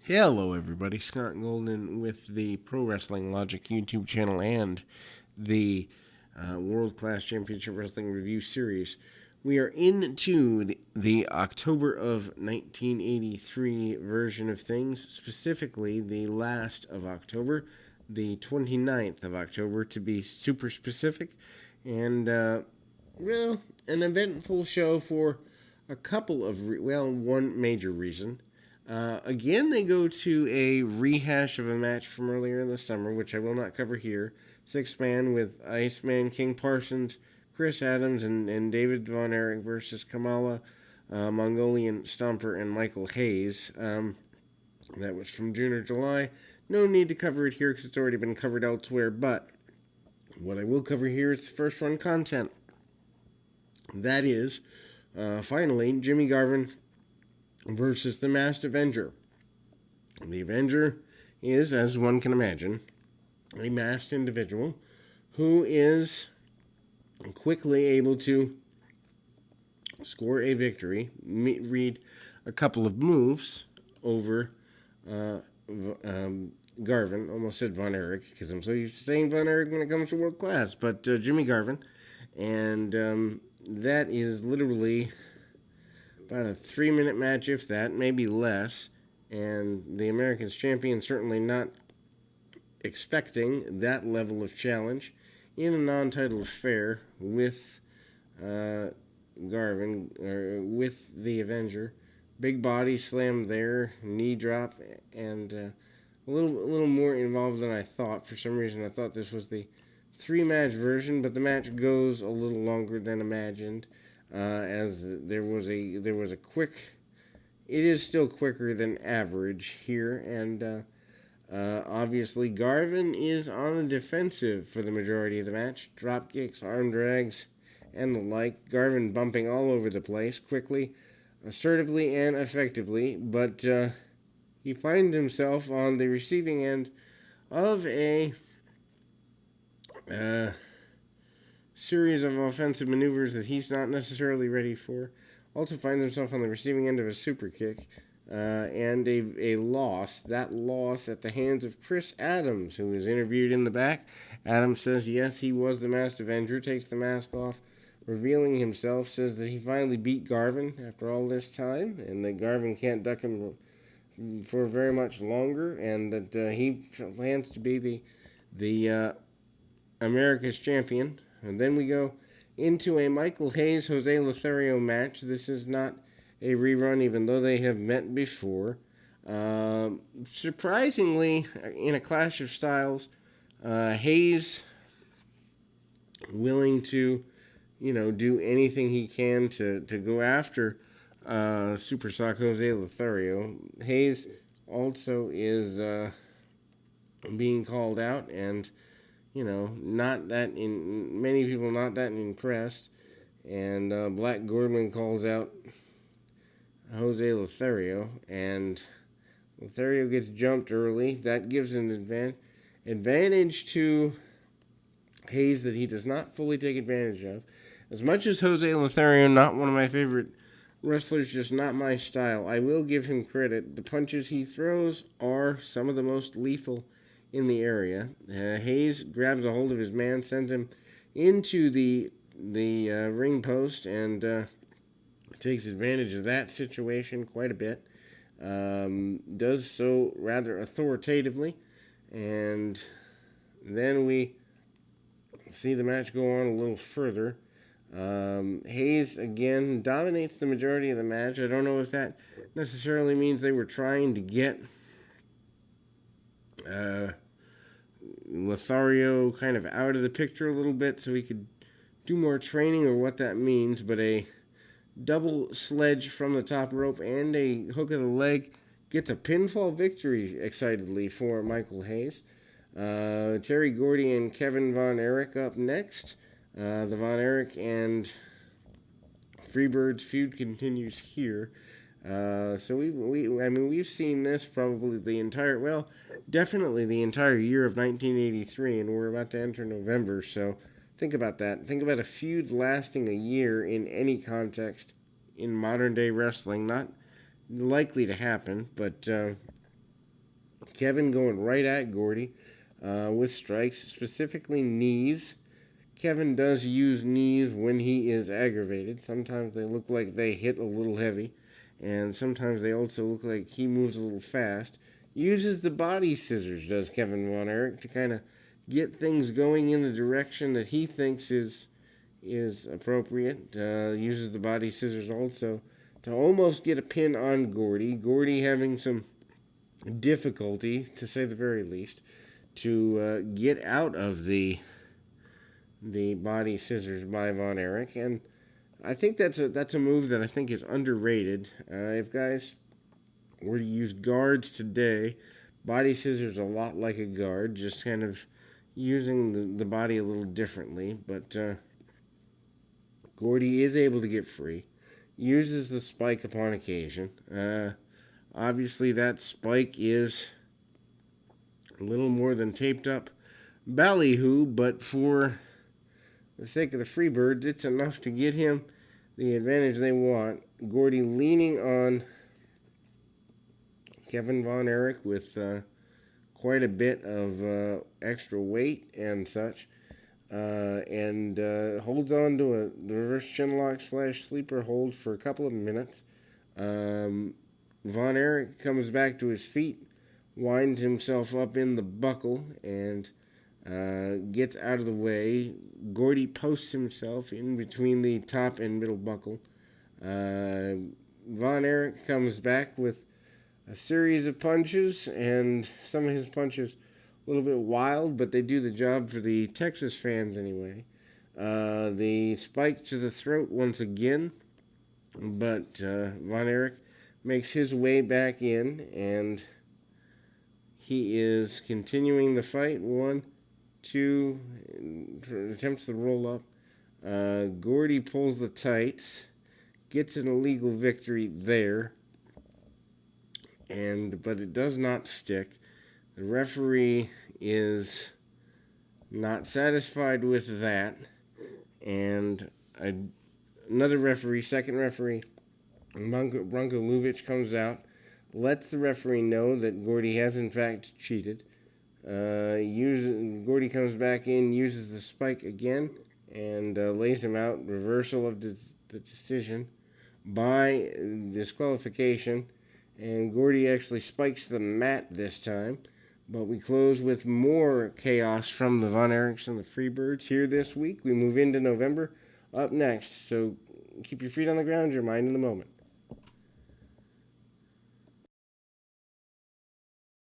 Hello, everybody. Scott Golden with the Pro Wrestling Logic YouTube channel and the World Class Championship Wrestling Review Series. We are into the October of 1983 version of things, specifically the last of October, the 29th of October to be super specific, and, an eventful show for a couple of, one major reason. Again, they go to a rehash of a match from earlier in the summer, which I will not cover here. Six-man with Iceman, King Parsons, Chris Adams, and David Von Erich versus Kamala, Mongolian Stomper, and Michael Hayes. That was from June or July. No need to cover it here because it's already been covered elsewhere, but what I will cover here is the first run content. That is, finally, Jimmy Garvin versus the Masked Avenger. The Avenger is, as one can imagine, a masked individual who is quickly able to score a victory, read a couple of moves over Garvin. Almost said Von Erich because I'm so used to saying Von Erich when it comes to world class, but Jimmy Garvin. And that is literally about a 3-minute match, if that, maybe less. And the Americans champion certainly not expecting that level of challenge in a non-title affair with Garvin, or with the Avenger. Big body slam there, knee drop, and a little more involved than I thought. For some reason, I thought this was the 3-match version, but the match goes a little longer than imagined. As there was a quick, it is still quicker than average here, and obviously Garvin is on the defensive for the majority of the match. Drop kicks, arm drags, and the like. Garvin bumping all over the place quickly, assertively, and effectively, but he finds himself on the receiving end of a series of offensive maneuvers that he's not necessarily ready for. Also finds himself on the receiving end of a super kick and a loss. That loss at the hands of Chris Adams, who is interviewed in the back. Adams says yes, he was the Masked Avenger, takes the mask off, revealing himself, says that he finally beat Garvin after all this time, and that Garvin can't duck him for very much longer, and that he plans to be the America's champion. And then we go into a Michael Hayes Jose Lothario match. This is not a rerun, even though they have met before. Surprisingly, in a clash of styles, Hayes willing to, do anything he can to go after Super Sock Jose Lothario. Hayes also is being called out, and many people not that impressed. And Black Gordman calls out Jose Lothario, and Lothario gets jumped early. That gives an advantage to Hayes that he does not fully take advantage of. As much as Jose Lothario, not one of my favorite wrestlers, just not my style, I will give him credit. The punches he throws are some of the most lethal in the area. Hayes grabs a hold of his man, sends him into the ring post, and takes advantage of that situation quite a bit. Does so rather authoritatively, and then we see the match go on a little further. Hayes again dominates the majority of the match. I don't know if that necessarily means they were trying to get Lothario kind of out of the picture a little bit so he could do more training, or what that means, but a double sledge from the top rope and a hook of the leg gets a pinfall victory excitedly for Michael Hayes. Terry Gordy and Kevin Von Erich up next. The Von Erich and Freebirds feud continues here. So we've seen this probably definitely the entire year of 1983, and we're about to enter November. So think about that. Think about a feud lasting a year in any context in modern day wrestling. Not likely to happen, but Kevin going right at Gordy with strikes, specifically knees. Kevin does use knees when he is aggravated. Sometimes they look like they hit a little heavy, and sometimes they also look like he moves a little fast. Uses the body scissors, does Kevin Von Erich, to kind of get things going in the direction that he thinks is appropriate. Uses the body scissors also to almost get a pin on Gordy. Gordy having some difficulty, to say the very least, to get out of the body scissors by Von Erich, and I think that's a move that I think is underrated. If guys were to use guards today, body scissors a lot like a guard, just kind of using the body a little differently. But Gordy is able to get free, uses the spike upon occasion. Obviously, that spike is a little more than taped up ballyhoo, but for the sake of the Freebirds, it's enough to get him the advantage they want. Gordy leaning on Kevin Von Erich with quite a bit of extra weight and such, and holds on to the reverse chinlock / sleeper hold for a couple of minutes. Von Erich comes back to his feet, winds himself up in the buckle, and gets out of the way. Gordy posts himself in between the top and middle buckle. Von Erich comes back with a series of punches, and some of his punches a little bit wild, but they do the job for the Texas fans anyway. The spike to the throat once again, but Von Erich makes his way back in, and he is continuing the fight. 1, 2, attempts to roll up. Gordy pulls the tights, gets an illegal victory there, but it does not stick. The referee is not satisfied with that, and another referee, second referee, Branko Luvic, comes out, lets the referee know that Gordy has in fact cheated. Gordy comes back in, uses the spike again, and lays him out. Reversal of the decision by disqualification, and Gordy actually spikes the mat this time. But we close with more chaos from the Von Erichs and the Freebirds here this week. We move into November up next, so keep your feet on the ground, your mind in the moment.